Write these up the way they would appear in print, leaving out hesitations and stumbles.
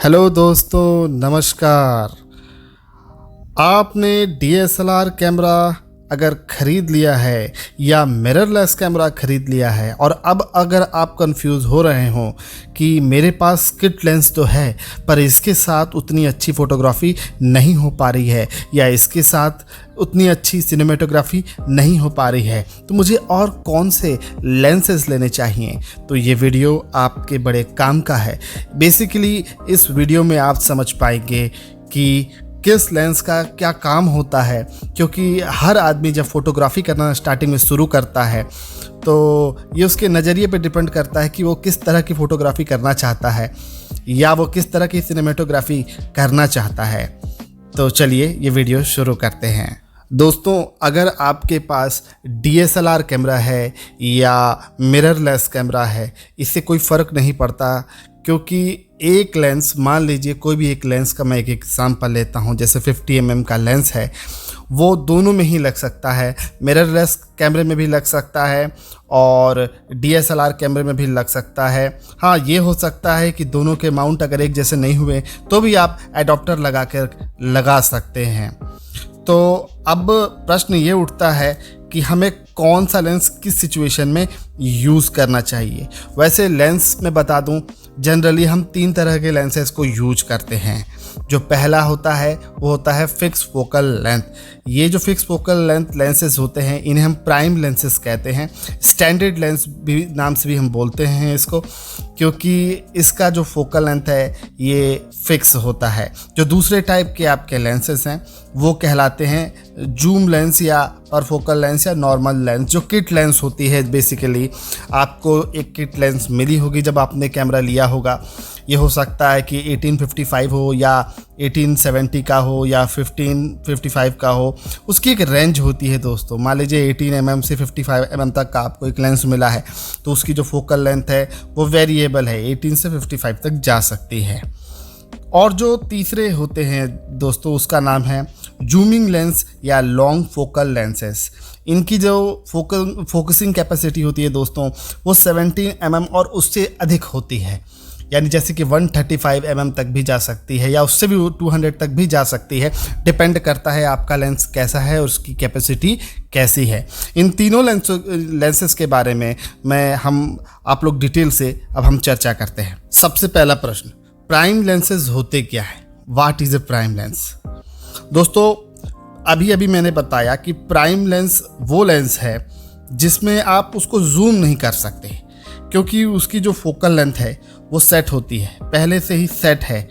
Hello दोस्तों, नमस्कार। आपने डीएसएलआर कैमरा अगर ख़रीद लिया है या मिररलेस कैमरा ख़रीद लिया है और अब अगर आप कंफ्यूज हो रहे हो कि मेरे पास किट लेंस तो है पर इसके साथ उतनी अच्छी फ़ोटोग्राफी नहीं हो पा रही है या इसके साथ उतनी अच्छी सिनेमेटोग्राफी नहीं हो पा रही है, तो मुझे और कौन से लेंसेज लेने चाहिए, तो ये वीडियो आपके बड़े काम का है। बेसिकली इस वीडियो में आप समझ पाएंगे कि किस लेंस का क्या काम होता है, क्योंकि हर आदमी जब फोटोग्राफी करना स्टार्टिंग में शुरू करता है तो ये उसके नज़रिए पे डिपेंड करता है कि वो किस तरह की फ़ोटोग्राफी करना चाहता है या वो किस तरह की सिनेमेटोग्राफी करना चाहता है। तो चलिए ये वीडियो शुरू करते हैं। दोस्तों, अगर आपके पास डीएसएलआर कैमरा है या मिररलेस कैमरा है, इससे कोई फ़र्क नहीं पड़ता, क्योंकि एक लेंस, मान लीजिए कोई भी एक लेंस का मैं एक एग्जांपल लेता हूं, जैसे 50 mm का लेंस है, वो दोनों में ही लग सकता है। मिररलेस कैमरे में भी लग सकता है और डीएसएलआर कैमरे में भी लग सकता है। हाँ, ये हो सकता है कि दोनों के माउंट अगर एक जैसे नहीं हुए तो भी आप एडाप्टर लगा कर लगा सकते हैं। तो अब प्रश्न ये उठता है कि हमें कौन सा लेंस किस सिचुएशन में यूज़ करना चाहिए। वैसे लेंस में बता दूं, जनरली हम 3 तरह के लेंसेज को यूज करते हैं। जो पहला होता है वो होता है फिक्स फोकल लेंथ। ये जो फिक्स फोकल लेंथ लेंसेज होते हैं इन्हें हम प्राइम लेंसेज कहते हैं। स्टैंडर्ड लेंस भी नाम से भी हम बोलते हैं इसको, क्योंकि इसका जो फोकल लेंथ है ये फिक्स होता है। जो दूसरे टाइप के आपके लेंसेज हैं वो कहलाते हैं जूम लेंस या परफोकल लेंस या नॉर्मल लेंस, जो किट लेंस होती है। बेसिकली आपको एक किट लेंस मिली होगी जब आपने कैमरा लिया होगा। ये हो सकता है कि 1855 हो या 1870 का हो या 1555 का हो, उसकी एक रेंज होती है दोस्तों। मान लीजिए 18 mm से 55 mm तक का आपको एक लेंस मिला है तो उसकी जो फोकल लेंथ है वो वेरिएबल है, 18 से 55 तक जा सकती है। और जो तीसरे होते हैं दोस्तों, उसका नाम है जूमिंग लेंस या लॉन्ग फोकल लेंसेस। इनकी जो फोकसिंग कैपेसिटी होती है दोस्तों वो 17 mm और उससे अधिक होती है, यानी जैसे कि 135 mm तक भी जा सकती है या उससे भी 200 तक भी जा सकती है। डिपेंड करता है आपका लेंस कैसा है और उसकी कैपेसिटी कैसी है। इन तीनों लेंसेस के बारे में आप लोग डिटेल से अब हम चर्चा करते हैं। सबसे पहला प्रश्न, प्राइम लेंसेज होते क्या है? What is a prime lens? दोस्तों, अभी मैंने बताया कि प्राइम लेंस वो लेंस है जिसमें आप उसको जूम नहीं कर सकते, क्योंकि उसकी जो फोकल लेंथ है वो सेट होती है, पहले से ही सेट है।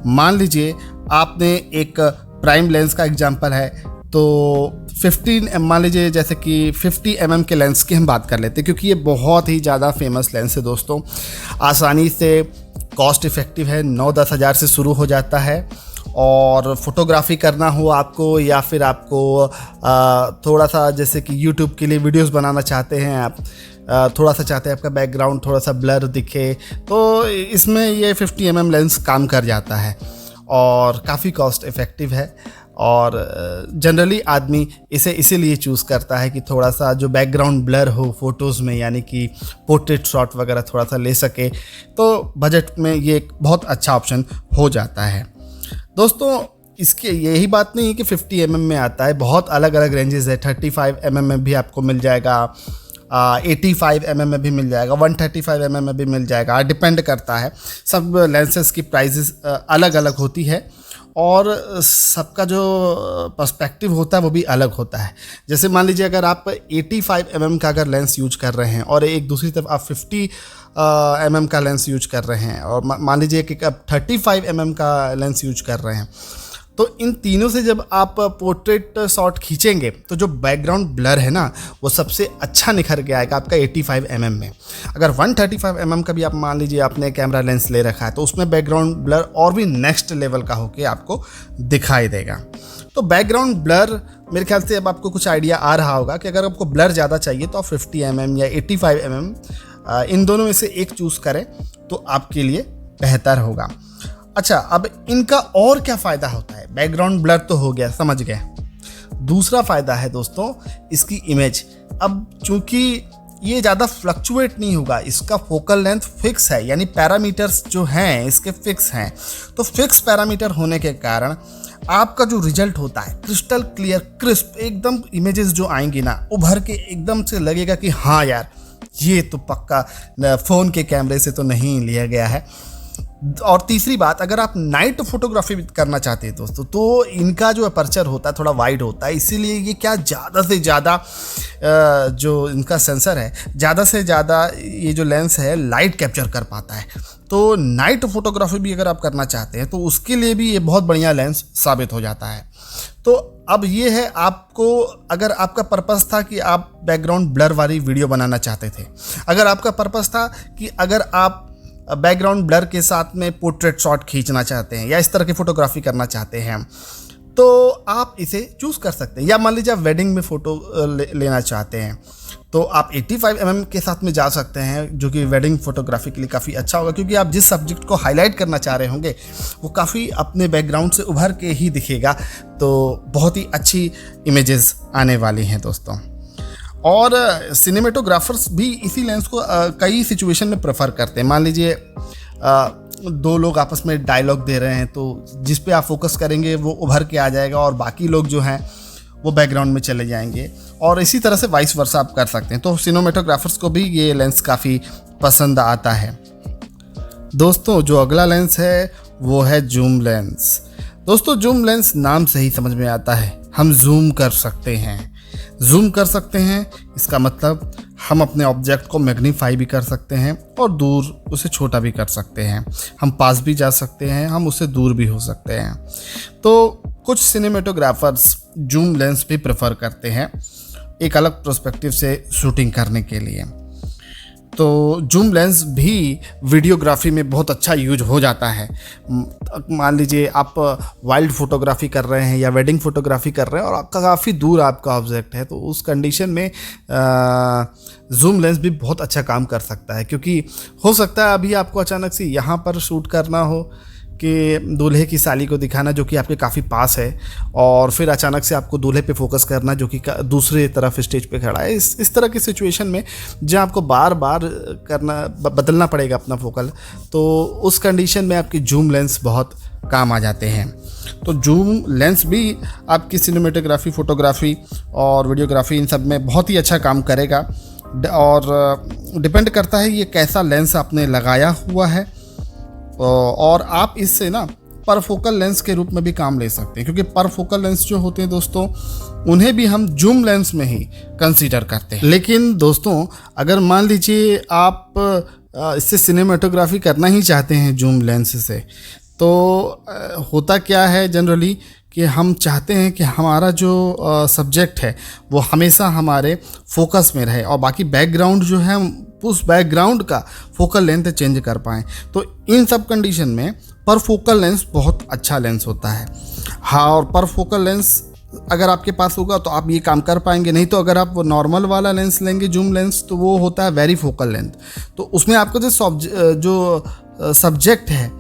मान लीजिए आपने एक प्राइम लेंस का एग्जांपल है तो 15 मान लीजिए जैसे कि 50 mm के लेंस की हम बात कर लेते हैं, क्योंकि ये बहुत ही ज़्यादा फेमस लेंस है दोस्तों। आसानी से कॉस्ट इफ़ेक्टिव है, 9-10 हज़ार से शुरू हो जाता है। और फोटोग्राफी करना हो आपको या फिर आपको थोड़ा सा जैसे कि यूट्यूब के लिए वीडियोस बनाना चाहते हैं आप, थोड़ा सा चाहते हैं आपका बैकग्राउंड थोड़ा सा ब्लर दिखे, तो इसमें ये 50 mm लेंस काम कर जाता है और काफ़ी कॉस्ट इफ़ेक्टिव है। और जनरली आदमी इसे इसीलिए चूज़ करता है कि थोड़ा सा जो बैकग्राउंड ब्लर हो फ़ोटोज़ में, यानी कि पोर्ट्रेट शॉट वगैरह थोड़ा सा ले सके, तो बजट में ये एक बहुत अच्छा ऑप्शन हो जाता है दोस्तों। इसके यही बात नहीं है कि 50 mm में आता है, बहुत अलग अलग रेंजेस है। 35 mm में भी आपको मिल जाएगा, 85 mm में भी मिल जाएगा, 135 mm में भी मिल जाएगा। डिपेंड करता है, सब लेंसेज की प्राइसेस अलग अलग होती है और सबका जो पर्सपेक्टिव होता है वो भी अलग होता है। जैसे मान लीजिए अगर आप 85 mm का अगर लेंस यूज कर रहे हैं और एक दूसरी तरफ आप 50 mm का लेंस यूज कर रहे हैं और मान लीजिए कि आप 35 mm का लेंस यूज कर रहे हैं, तो इन तीनों से जब आप पोर्ट्रेट शॉट खींचेंगे तो जो बैकग्राउंड ब्लर है ना वो सबसे अच्छा निखर के आएगा आपका 85 mm में। अगर 135 mm का भी आप मान लीजिए आपने कैमरा लेंस ले रखा है तो उसमें बैकग्राउंड ब्लर और भी नेक्स्ट लेवल का होके आपको दिखाई देगा। तो बैकग्राउंड ब्लर मेरे ख्याल से अब आपको कुछ आइडिया आ रहा होगा कि अगर आपको ब्लर ज़्यादा चाहिए तो आप 50 mm या 85 mm इन दोनों में से एक चूज़ करें तो आपके लिए बेहतर होगा। अच्छा, अब इनका और क्या फ़ायदा होता है? बैकग्राउंड ब्लर तो हो गया, समझ गए। दूसरा फ़ायदा है दोस्तों इसकी इमेज। अब चूँकि ये ज़्यादा फ्लक्चुएट नहीं होगा, इसका फोकल लेंथ फिक्स है, यानी पैरामीटर्स जो हैं इसके फिक्स हैं। तो फिक्स पैरामीटर होने के कारण आपका जो रिजल्ट होता है क्रिस्टल क्लियर क्रिस्प एकदम इमेजेस जो आएंगी ना, उभर के एकदम से लगेगा कि हाँ यार ये तो पक्का फ़ोन के कैमरे से तो नहीं लिया गया है। और तीसरी बात, अगर आप नाइट फोटोग्राफी करना चाहते हैं दोस्तों, तो इनका जो अपर्चर होता है थोड़ा वाइड होता है, इसीलिए ये क्या ज़्यादा से ज़्यादा जो इनका सेंसर है ज़्यादा से ज़्यादा ये जो लेंस है लाइट कैप्चर कर पाता है। तो नाइट फोटोग्राफी भी अगर आप करना चाहते हैं तो उसके लिए भी ये बहुत बढ़िया लेंस साबित हो जाता है। तो अब ये है, आपको अगर आपका पर्पस था कि आप बैकग्राउंड ब्लर वाली वीडियो बनाना चाहते थे, अगर आपका पर्पस था कि अगर आप बैकग्राउंड ब्लर के साथ में पोर्ट्रेट शॉट खींचना चाहते हैं या इस तरह की फोटोग्राफी करना चाहते हैं, तो आप इसे चूज़ कर सकते हैं। या मान लीजिए आप वेडिंग में फ़ोटो लेना चाहते हैं तो आप 85 mm के साथ में जा सकते हैं, जो कि वेडिंग फोटोग्राफी के लिए काफ़ी अच्छा होगा, क्योंकि आप जिस सब्जेक्ट को हाईलाइट करना चाह रहे होंगे वो काफ़ी अपने बैकग्राउंड से उभर के ही दिखेगा। तो बहुत ही अच्छी इमेजेस आने वाली हैं दोस्तों। और सिनेमेटोग्राफर्स भी इसी लेंस को कई सिचुएशन में प्रेफर करते हैं। मान लीजिए दो लोग आपस में डायलॉग दे रहे हैं, तो जिस पे आप फोकस करेंगे वो उभर के आ जाएगा और बाकी लोग जो हैं वो बैकग्राउंड में चले जाएंगे, और इसी तरह से वाइस वर्सा आप कर सकते हैं। तो सिनेमेटोग्राफर्स को भी ये लेंस काफ़ी पसंद आता है। दोस्तों जो अगला लेंस है वो है जूम लेंस। दोस्तों जूम लेंस नाम से ही समझ में आता है, हम जूम कर सकते हैं। जूम कर सकते हैं इसका मतलब हम अपने ऑब्जेक्ट को मैग्नीफाई भी कर सकते हैं और दूर उसे छोटा भी कर सकते हैं। हम पास भी जा सकते हैं, हम उससे दूर भी हो सकते हैं। तो कुछ सिनेमेटोग्राफर्स जूम लेंस भी प्रेफर करते हैं एक अलग पर्सपेक्टिव से शूटिंग करने के लिए। तो जूम लेंस भी वीडियोग्राफी में बहुत अच्छा यूज हो जाता है। मान लीजिए आप वाइल्ड फोटोग्राफी कर रहे हैं या वेडिंग फोटोग्राफी कर रहे हैं और काफ़ी दूर आपका ऑब्जेक्ट है, तो उस कंडीशन में जूम लेंस भी बहुत अच्छा काम कर सकता है। क्योंकि हो सकता है अभी आपको अचानक से यहाँ पर शूट करना हो कि दूल्हे की साली को दिखाना जो कि आपके काफ़ी पास है, और फिर अचानक से आपको दूल्हे पे फोकस करना जो कि दूसरे तरफ स्टेज पे खड़ा है। इस तरह की सिचुएशन में जहाँ आपको बार बार बदलना पड़ेगा अपना फोकल, तो उस कंडीशन में आपकी जूम लेंस बहुत काम आ जाते हैं। तो जूम लेंस भी आपकी सिनेमेटोग्राफी, फोटोग्राफी और वीडियोग्राफी इन सब में बहुत ही अच्छा काम करेगा, और डिपेंड करता है ये कैसा लेंस आपने लगाया हुआ है। और आप इससे ना परफोकल लेंस के रूप में भी काम ले सकते हैं, क्योंकि परफोकल लेंस जो होते हैं दोस्तों उन्हें भी हम जूम लेंस में ही कंसीडर करते हैं। लेकिन दोस्तों अगर मान लीजिए आप इससे सिनेमेटोग्राफी करना ही चाहते हैं जूम लेंस से, तो होता क्या है जनरली कि हम चाहते हैं कि हमारा जो सब्जेक्ट है वो हमेशा हमारे फोकस में रहे और बाकी बैकग्राउंड जो है उस बैकग्राउंड का फोकल लेंथ चेंज कर पाएँ। तो इन सब कंडीशन में परफोकल लेंस बहुत अच्छा लेंस होता है। हाँ, और परफोकल लेंस अगर आपके पास होगा तो आप ये काम कर पाएंगे। नहीं तो अगर आप वो नॉर्मल वाला लेंस लेंगे जूम लेंस, तो वो होता है वेरी फोकल लेंथ। तो उसमें आपका जो सब्जेक्ट है,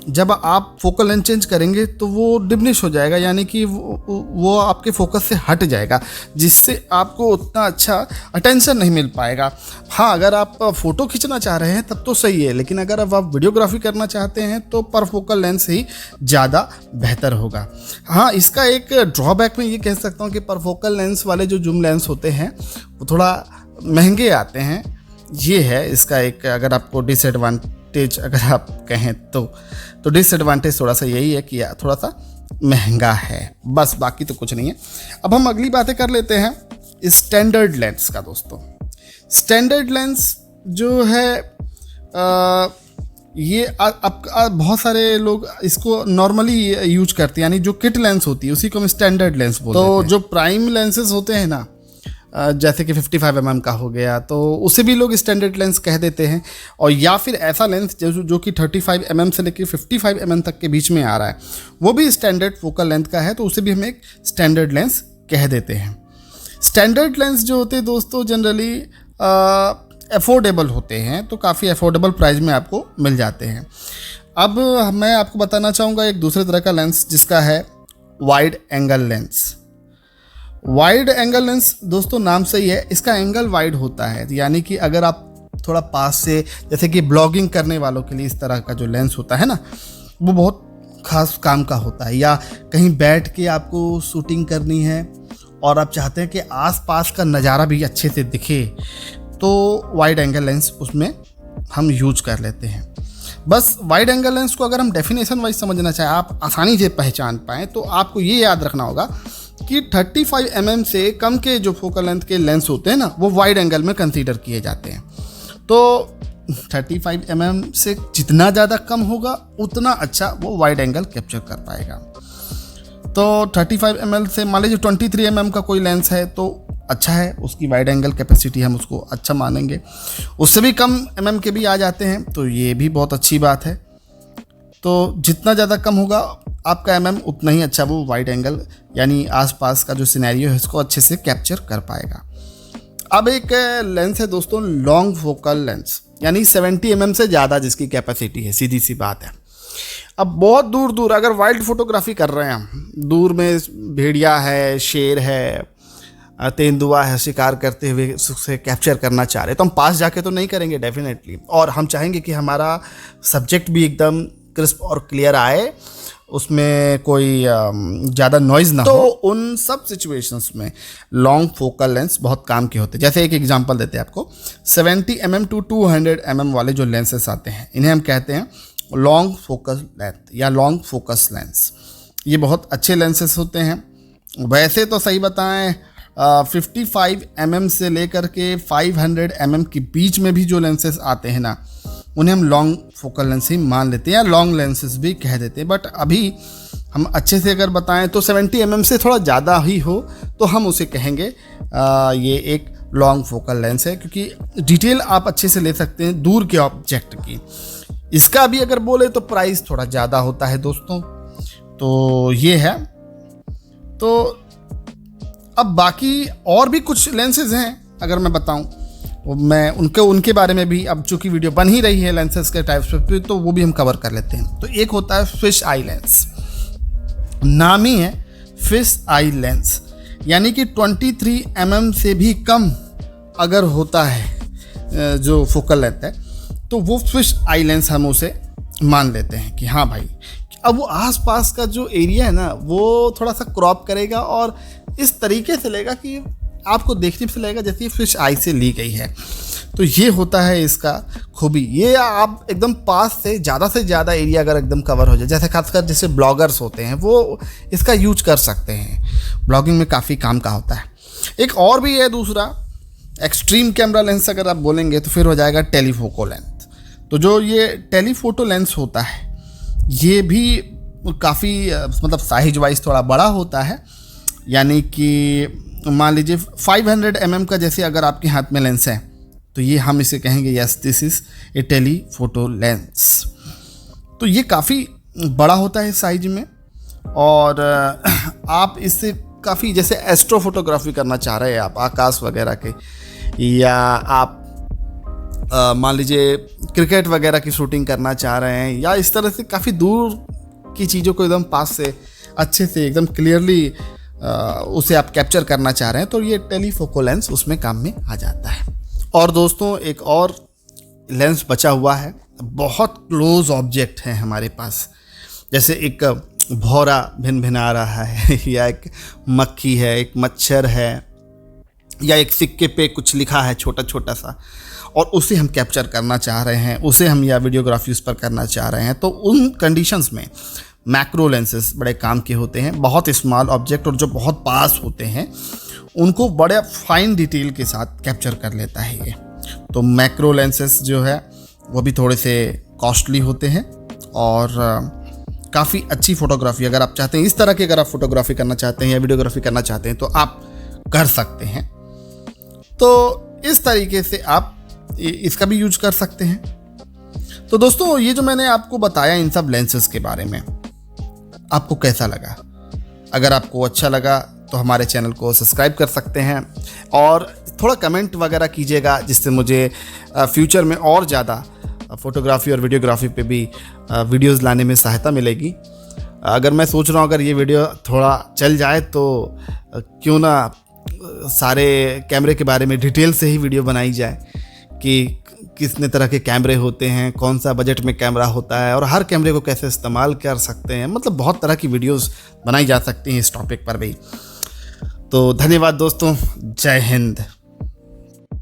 जब आप फोकल लेंथ चेंज करेंगे तो वो डिमिनिश हो जाएगा, यानी कि वो आपके फोकस से हट जाएगा, जिससे आपको उतना अच्छा अटेंशन नहीं मिल पाएगा। हाँ, अगर आप फ़ोटो खींचना चाह रहे हैं तब तो सही है, लेकिन अगर अब आप वीडियोग्राफी करना चाहते हैं तो परफोकल लेंस ही ज़्यादा बेहतर होगा। हाँ, इसका एक ड्रॉबैक मैं ये कह सकता हूँ कि परफोकल लेंस वाले जो जूम लेंस होते हैं वो थोड़ा महंगे आते हैं। ये है इसका एक, अगर आपको डिसएडवांटेज अगर आप कहें तो डिसएडवांटेज थोड़ा सा यही है कि थोड़ा सा महंगा है, बस, बाकी तो कुछ नहीं है। अब हम अगली बातें कर लेते हैं स्टैंडर्ड लेंस का। दोस्तों स्टैंडर्ड लेंस जो है ये अब बहुत सारे लोग इसको नॉर्मली यूज करते हैं, यानी जो किट लेंस होती है उसी को हम स्टैंडर्ड लेंस बोलते हैं। तो जो प्राइम लेंसेज होते हैं ना, जैसे कि 55 mm का हो गया, तो उसे भी लोग स्टैंडर्ड लेंस कह देते हैं। और या फिर ऐसा लेंस जो कि 35 mm से लेकर 55 mm तक के बीच में आ रहा है, वो भी स्टैंडर्ड फोकल लेंथ का है, तो उसे भी हम एक स्टैंडर्ड लेंस कह देते हैं। स्टैंडर्ड लेंस जो होते हैं दोस्तों जनरली अफोर्डेबल होते हैं, तो काफ़ी अफोर्डेबल प्राइस में आपको मिल जाते हैं। अब मैं आपको बताना चाहूँगा एक दूसरे तरह का लेंस जिसका है wide angle lens. Wide angle lens दोस्तों नाम से ही है, इसका एंगल वाइड होता है, यानी कि अगर आप थोड़ा पास से, जैसे कि ब्लॉगिंग करने वालों के लिए इस तरह का जो लेंस होता है ना, वो बहुत खास काम का होता है। या कहीं बैठ के आपको शूटिंग करनी है और आप चाहते हैं कि आसपास का नज़ारा भी अच्छे से दिखे, तो वाइड एंगल लेंस उसमें हम यूज कर लेते हैं। बस वाइड एंगल लेंस को अगर हम डेफिनेशन वाइज समझना चाहें, आप आसानी से पहचान पाएँ, तो आपको ये याद रखना होगा कि 35 mm से कम के जो फोकल लेंथ के लेंस होते हैं ना, वो वाइड एंगल में कंसीडर किए जाते हैं। तो 35 mm से जितना ज़्यादा कम होगा उतना अच्छा वो वाइड एंगल कैप्चर कर पाएगा। तो 35 mm से मान लीजिए 23 mm का कोई लेंस है तो अच्छा है, उसकी वाइड एंगल कैपेसिटी हम उसको अच्छा मानेंगे। उससे भी कम mm के भी आ जाते हैं, तो ये भी बहुत अच्छी बात है। तो जितना ज़्यादा कम होगा आपका mm, उतना ही अच्छा वो वाइड एंगल यानी आसपास का जो सिनेरियो है इसको अच्छे से कैप्चर कर पाएगा। अब एक लेंस है दोस्तों लॉन्ग फोकल लेंस, यानी 70 mm से ज़्यादा जिसकी कैपेसिटी है, सीधी सी बात है। अब बहुत दूर दूर अगर वाइल्ड फोटोग्राफी कर रहे हैं हम, दूर में भेड़िया है, शेर है, तेंदुआ है, शिकार करते हुए उसे कैप्चर करना चाह रहे हैं, तो हम पास जाके तो नहीं करेंगे डेफिनेटली, और हम चाहेंगे कि हमारा सब्जेक्ट भी एकदम क्रिस्प और क्लियर आए, उसमें कोई ज़्यादा नॉइज़ ना हो। तो उन सब सिचुएशंस में लॉन्ग फोकल लेंस बहुत काम के होते हैं। जैसे एक एग्जांपल देते हैं आपको, 70 mm टू 200 mm वाले जो लेंसेस आते हैं, इन्हें हम कहते हैं लॉन्ग फोकस लेंथ या लॉन्ग फोकस लेंस। ये बहुत अच्छे लेंसेस होते हैं। वैसे तो सही बताएं 55 mm से लेकर के 500 mm के बीच में भी जो लेंसेस आते हैं ना, उन्हें हम लॉन्ग फोकल लेंस ही मान लेते हैं या लॉन्ग लेंसेस भी कह देते हैं। बट अभी हम अच्छे से अगर बताएं तो 70 mm से थोड़ा ज़्यादा ही हो तो हम उसे कहेंगे ये एक लॉन्ग फोकल लेंस है, क्योंकि डिटेल आप अच्छे से ले सकते हैं दूर के ऑब्जेक्ट की। इसका भी अगर बोले तो प्राइस थोड़ा ज़्यादा होता है दोस्तों, तो ये है। तो अब बाकी और भी कुछ लेंसेज हैं अगर मैं बताऊं, मैं उनके बारे में भी, अब चूंकि वीडियो बन ही रही है लेंसेज के टाइप्स पे, तो वो भी हम कवर कर लेते हैं। तो एक होता है फिश आई लेंस, नाम ही है फिश आई लेंस, यानी कि 23 mm से भी कम अगर होता है जो फोकल लेंथ है, तो वो फिश आई लेंस हम उसे मान लेते हैं कि हाँ भाई, अब वो आसपास का जो एरिया है ना वो थोड़ा सा क्रॉप करेगा और इस तरीके से लेगा कि आपको देखने से लगेगा जैसे फिश आई से ली गई है। तो ये होता है इसका खूबी। ये आप एकदम पास से ज़्यादा एरिया अगर एकदम कवर हो जाए, जैसे खासकर जैसे ब्लॉगर्स होते हैं वो इसका यूज कर सकते हैं, ब्लॉगिंग में काफ़ी काम का होता है। एक और भी है दूसरा एक्सट्रीम कैमरा लेंस, अगर आप बोलेंगे तो फिर हो जाएगा टेलीफोको लेंस। तो जो ये टेलीफोटो लेंस होता है ये भी काफ़ी मतलब साइज वाइज थोड़ा बड़ा होता है, यानी कि मान लीजिए 500 mm का जैसे अगर आपके हाथ में लेंस है तो ये हम इसे कहेंगे yes this is a telephoto lens. तो ये काफ़ी बड़ा होता है साइज में, और आप इससे काफ़ी जैसे एस्ट्रो फोटोग्राफी करना चाह रहे हैं आप, आकाश वगैरह के, या आप मान लीजिए क्रिकेट वगैरह की शूटिंग करना चाह रहे हैं, या इस तरह से काफ़ी दूर की चीज़ों को एकदम पास से अच्छे से एकदम क्लियरली उसे आप कैप्चर करना चाह रहे हैं, तो ये टेलीफोको लेंस उसमें काम में आ जाता है। और दोस्तों एक और लेंस बचा हुआ है, बहुत क्लोज ऑब्जेक्ट है हमारे पास, जैसे एक भौरा भिनभिना रहा है या एक मक्खी है, एक मच्छर है, या एक सिक्के पे कुछ लिखा है छोटा छोटा सा, और उसे हम कैप्चर करना चाह रहे हैं, उसे हम या वीडियोग्राफी उस पर करना चाह रहे हैं, तो उन कंडीशंस में मैक्रो लेंसेस बड़े काम के होते हैं। बहुत स्मॉल ऑब्जेक्ट और जो बहुत पास होते हैं उनको बड़े फाइन डिटेल के साथ कैप्चर कर लेता है ये। तो मैक्रो लेंसेस जो है वो भी थोड़े से कॉस्टली होते हैं, और काफ़ी अच्छी फ़ोटोग्राफी अगर आप चाहते हैं, इस तरह की अगर आप फोटोग्राफी करना चाहते हैं या वीडियोग्राफी करना चाहते हैं तो आप कर सकते हैं। तो इस तरीके से आप इसका भी यूज कर सकते हैं। तो दोस्तों ये जो मैंने आपको बताया इन सब लेंसेज के बारे में, आपको कैसा लगा? अगर आपको अच्छा लगा तो हमारे चैनल को सब्सक्राइब कर सकते हैं, और थोड़ा कमेंट वगैरह कीजिएगा जिससे मुझे फ्यूचर में और ज़्यादा फ़ोटोग्राफी और वीडियोग्राफी पे भी वीडियोस लाने में सहायता मिलेगी। अगर मैं सोच रहा हूँ अगर ये वीडियो थोड़ा चल जाए तो क्यों ना सारे कैमरे के बारे में डिटेल से ही वीडियो बनाई जाए कि कितने तरह के कैमरे होते हैं, कौन सा बजट में कैमरा होता है और हर कैमरे को कैसे इस्तेमाल कर सकते हैं। मतलब बहुत तरह की वीडियोस बनाई जा सकती हैं इस टॉपिक पर भी। तो धन्यवाद दोस्तों, जय हिंद।